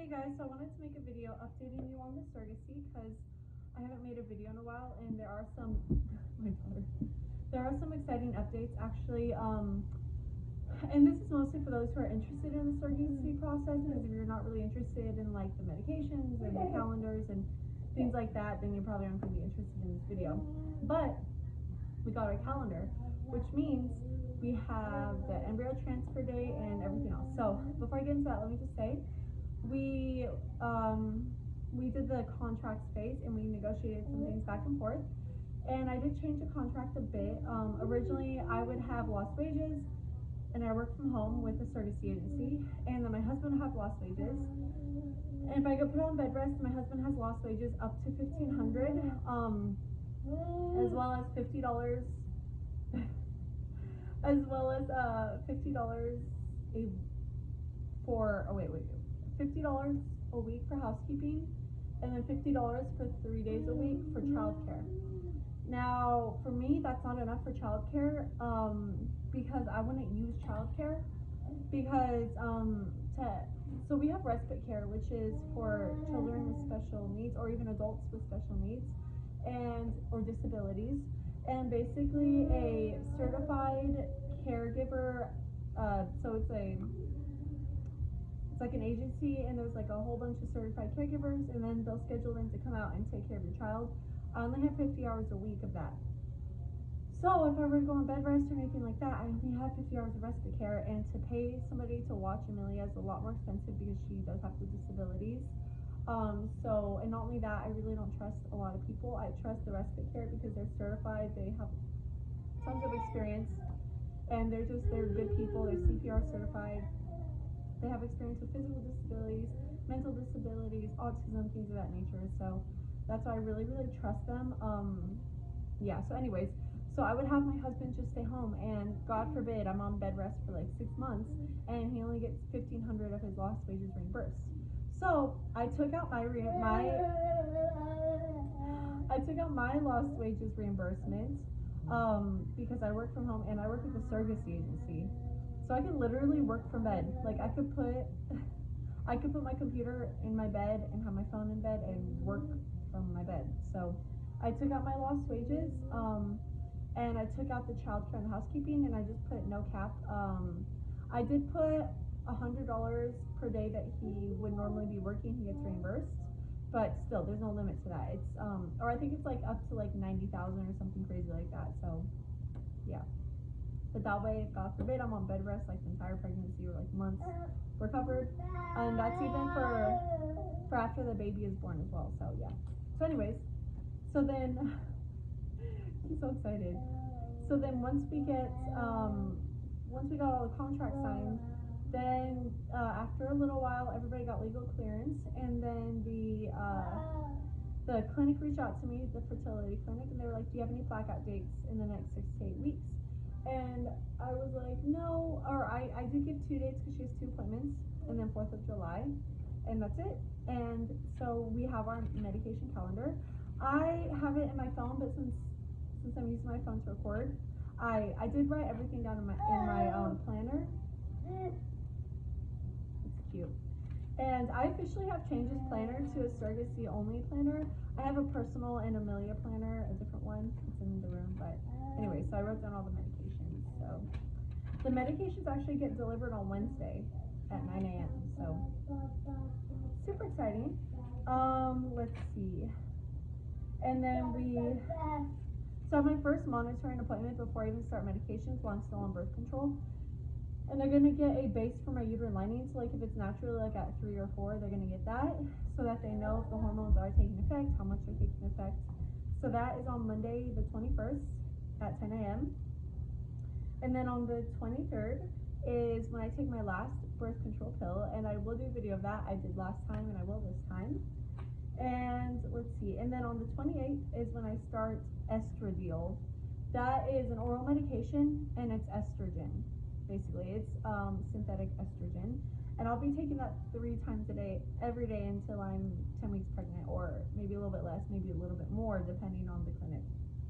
Hey guys, so I wanted to make a video updating you on the surrogacy because I haven't made a video in a while, and there are some there are some exciting updates actually. And this is mostly for those who are interested in the surrogacy process, because if you're not really interested in like the medications and the calendars and things like that, then you probably aren't going to be interested in this video. But we got our calendar, which means we have the embryo transfer date and everything else. So before I get into that, let me just say we did the contracts phase and we negotiated some things back and forth, and I did change the contract a bit. Originally I would have lost wages and I work from home with a surrogacy agency, and then my husband would have lost wages, and if I get put on bed rest, my husband has lost wages up to $1,500, as well as $50 as well as $50 for $50 a week for housekeeping, and then $50 for 3 days a week for childcare. Now, for me, that's not enough for childcare, because I wouldn't use childcare because so we have respite care, which is for children with special needs or even adults with special needs or disabilities, and basically a certified caregiver. So it's like an agency, and there's like a whole bunch of certified caregivers, and then they'll schedule them to come out and take care of your child. I only have 50 hours a week of that. So if I were to go on bed rest or anything like that, I only have 50 hours of respite care, and to pay somebody to watch Amelia is a lot more expensive because she does have the disabilities. And not only that, I really don't trust a lot of people. I trust the respite care because they're certified, they have tons of experience, and they're good people. They're CPR certified. They have experience with physical disabilities, mental disabilities, autism, things of that nature. So that's why I really, really trust them. Yeah, so anyways, so I would have my husband just stay home, and God forbid I'm on bed rest for like 6 months and he only gets $1,500 of his lost wages reimbursed. So I took out my lost wages reimbursement, because I work from home and I work with a surrogacy agency. So I could literally work from bed. Like I could put my computer in my bed and have my phone in bed and work from my bed. So I took out my lost wages, and I took out the childcare and the housekeeping, and I just put no cap. I did put $100 per day that he would normally be working, he gets reimbursed, but still there's no limit to that. It's or I think it's like up to like 90,000 or something crazy like that. So yeah. But that way, God forbid, I'm on bed rest like the entire pregnancy or like months, we're covered. And that's even for after the baby is born as well. So yeah. So anyways, so then I'm so excited. So then once we got all the contracts signed, then after a little while, everybody got legal clearance, and then the clinic reached out to me, the fertility clinic, and they were like, "Do you have any blackout dates in the next 6 to 8 weeks?" And I was like, no, or I did give 2 dates because she has 2 appointments, and then 4th of July, and that's it. And so we have our medication calendar. I have it in my phone, but since I'm using my phone to record, I did write everything down in my planner. It's cute. And I officially have changed this planner to a surrogacy only planner. I have a personal and Amelia planner, a different one. It's in the room, but anyway, so I wrote down all the medications. So the medications actually get delivered on Wednesday at 9 a.m. So super exciting. Let's see. And then so I have my first monitoring appointment before I even start medications while I'm still on birth control. And they're going to get a base for my uterine lining. So like if it's naturally like at 3 or 4, they're going to get that so that they know if the hormones are taking effect, how much they're taking effect. So that is on Monday the 21st at 10 a.m. And then on the 23rd is when I take my last birth control pill, and I will do a video of that. I did last time and I will this time. And let's see, and then on the 28th is when I start estradiol. That is an oral medication, and it's estrogen. Basically, it's synthetic estrogen, and I'll be taking that 3 times a day, every day until I'm 10 weeks pregnant, or maybe a little bit less, maybe a little bit more, depending on the clinic,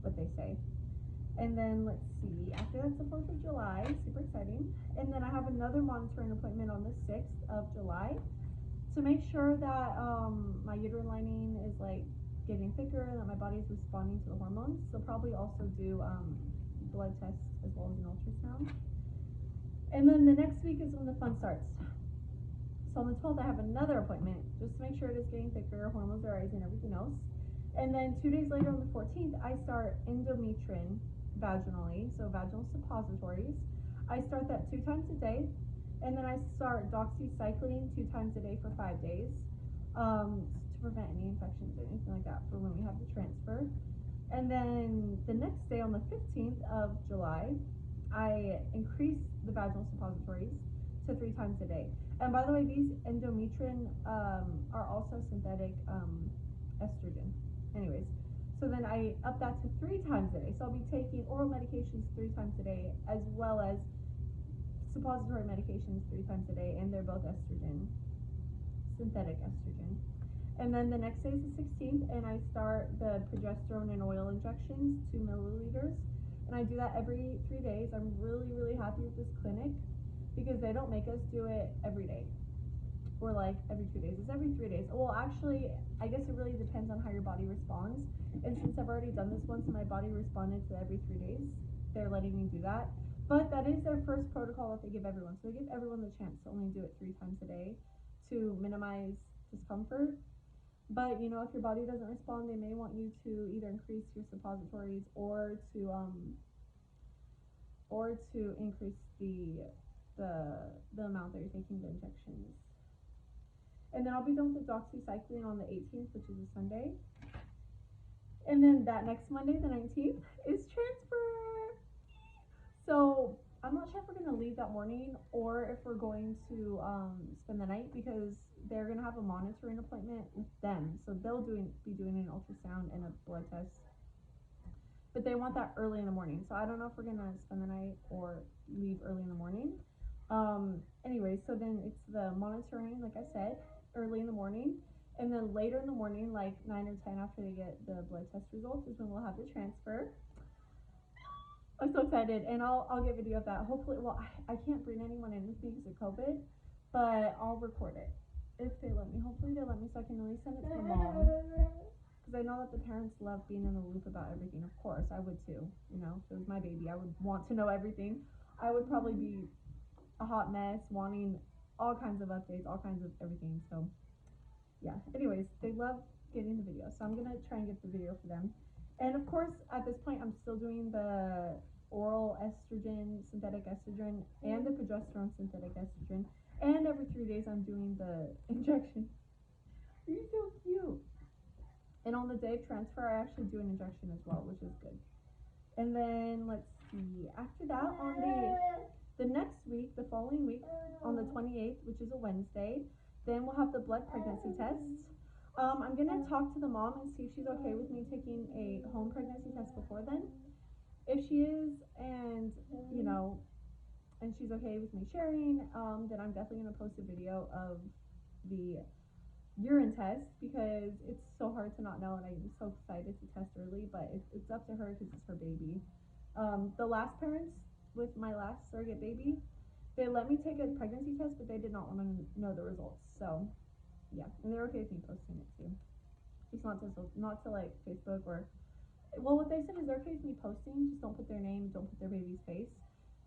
what they say. And then let's see, after that's the 4th of July, super exciting. And then I have another monitoring appointment on the 6th of July to make sure that my uterine lining is like getting thicker and that my body's responding to the hormones. So probably also do blood tests as well as an ultrasound. And then the next week is when the fun starts. So on the 12th, I have another appointment just to make sure it is getting thicker, hormones are rising, everything else. And then 2 days later on the 14th, I start endometrin vaginally, so vaginal suppositories. I start that 2 times a day, and then I start doxycycline 2 times a day for 5 days to prevent any infections or anything like that for when we have the transfer. And then the next day on the 15th of July, I increase the vaginal suppositories to 3 times a day. And by the way, these endometrin are also synthetic estrogen. Anyways, so then I up that to 3 times a day. So I'll be taking oral medications 3 times a day, as well as suppository medications 3 times a day, and they're both estrogen, synthetic estrogen. And then the next day is the 16th, and I start the progesterone and oil injections, 2 milliliters. And I do that every 3 days. I'm really, really happy with this clinic because they don't make us do it every day or like every 2 days. It's every 3 days. Well, actually, I guess it really depends on how your body responds. And since I've already done this once and my body responded to every 3 days, they're letting me do that. But that is their first protocol that they give everyone. So they give everyone the chance to only do it 3 times a day to minimize discomfort. But you know, if your body doesn't respond, they may want you to either increase your suppositories or to increase the amount that you're taking the injections. And then I'll be done with the doxycycline on the 18th, which is a Sunday. And then that next Monday, the 19th, is transfer. So I'm not sure if we're going to leave that morning or if we're going to spend the night, because they're going to have a monitoring appointment with them. So they'll be doing an ultrasound and a blood test. But they want that early in the morning. So I don't know if we're going to spend the night or leave early in the morning. Anyway, so then it's the monitoring, like I said, early in the morning. And then later in the morning, like 9 or 10 after they get the blood test results, is when we'll have the transfer. I'm so excited, and I'll get video of that. Hopefully, well, I can't bring anyone in with me because of COVID, but I'll record it if they let me. Hopefully they let me, so I can really send it to the mom, because I know that the parents love being in the loop about everything. Of course, I would too. You know, if it was my baby, I would want to know everything. I would probably be a hot mess, wanting all kinds of updates, all kinds of everything. So yeah, anyways, they love getting the video, so I'm gonna try and get the video for them. And of course, at this point, I'm still doing the oral estrogen, synthetic estrogen, and the progesterone, synthetic estrogen. And every 3 days, I'm doing the injection. You're so cute. And on the day of transfer, I actually do an injection as well, which is good. And then let's see. After that, on the next week, the following week, on the 28th, which is a Wednesday, then we'll have the blood pregnancy tests. I'm gonna talk to the mom and see if she's okay with me taking a home pregnancy test before then. If she is, and you know, and she's okay with me sharing, then I'm definitely gonna post a video of the urine test, because it's so hard to not know, and I'm so excited to test early. But it's up to her because it's her baby. The last parents with my last surrogate baby, they let me take a pregnancy test, but they did not want to know the results. So yeah, and they're okay with me posting it too. Just not to like Facebook or, well, what they said is they're okay with me posting, just don't put their name, don't put their baby's face.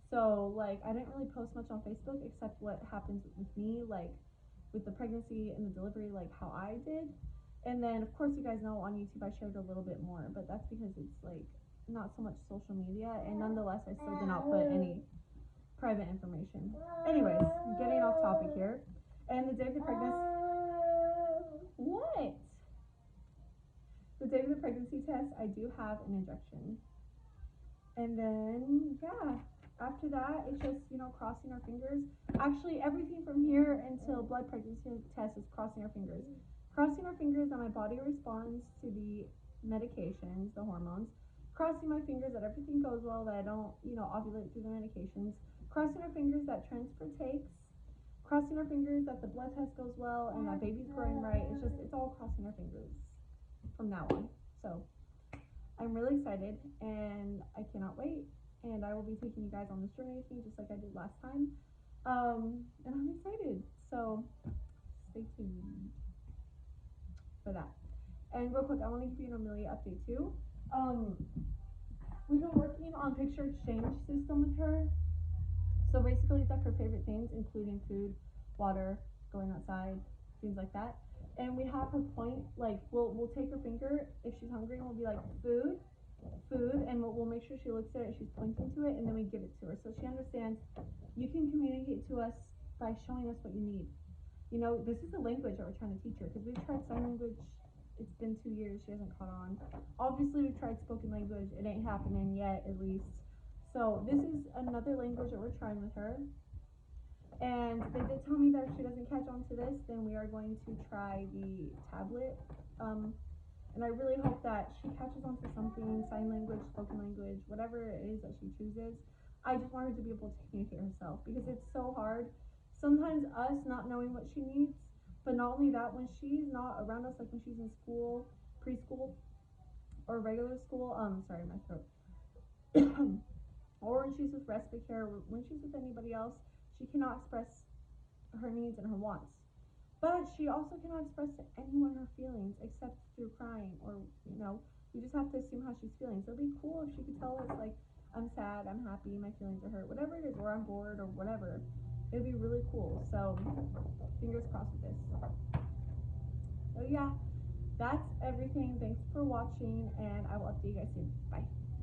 So like, I didn't really post much on Facebook except what happens with me, like with the pregnancy and the delivery, like how I did. And then of course, you guys know on YouTube I shared a little bit more, but that's because it's like not so much social media, and nonetheless I still did not put any private information. Anyways, getting off topic here. And the day of the pregnancy, what? The day of the pregnancy test, I do have an injection. And then, yeah, after that, it's just, you know, crossing our fingers. Actually, everything from here until blood pregnancy test is crossing our fingers. Crossing our fingers that my body responds to the medications, the hormones. Crossing my fingers that everything goes well, that I don't, you know, ovulate through the medications. Crossing our fingers that transfer takes. Crossing our fingers that the blood test goes well and that baby's growing right. It's all crossing our fingers from now on. So I'm really excited, and I cannot wait. And I will be taking you guys on this journey with me, just like I did last time. And I'm excited. So stay tuned for that. And real quick, I want to give you an Amelia update too. We've been working on picture exchange system with her. So basically, it's like her favorite things, including food, water, going outside, things like that. And we have her point, like we'll take her finger if she's hungry, and we'll be like food, food, and we'll make sure she looks at it, she's pointing to it, and then we give it to her, so she understands. You can communicate to us by showing us what you need. You know, this is the language that we're trying to teach her, because we've tried sign language. It's been 2 years, she hasn't caught on. Obviously, we've tried spoken language, it ain't happening yet, at least. So this is another language that we're trying with her. And they did tell me that if she doesn't catch on to this, then we are going to try the tablet. And I really hope that she catches on to something, sign language, spoken language, whatever it is that she chooses. I just want her to be able to communicate herself, because it's so hard. Sometimes us not knowing what she needs, but not only that, when she's not around us, like when she's in school, preschool, or regular school, sorry, my throat. Or when she's with respite care, when she's with anybody else, she cannot express her needs and her wants. But she also cannot express to anyone her feelings except through crying, or, you know, we just have to assume how she's feeling. So it'd be cool if she could tell us, like, I'm sad, I'm happy, my feelings are hurt, whatever it is, or I'm bored, or whatever. It'd be really cool. So, fingers crossed with this. So yeah, that's everything. Thanks for watching, and I will update you guys soon. Bye.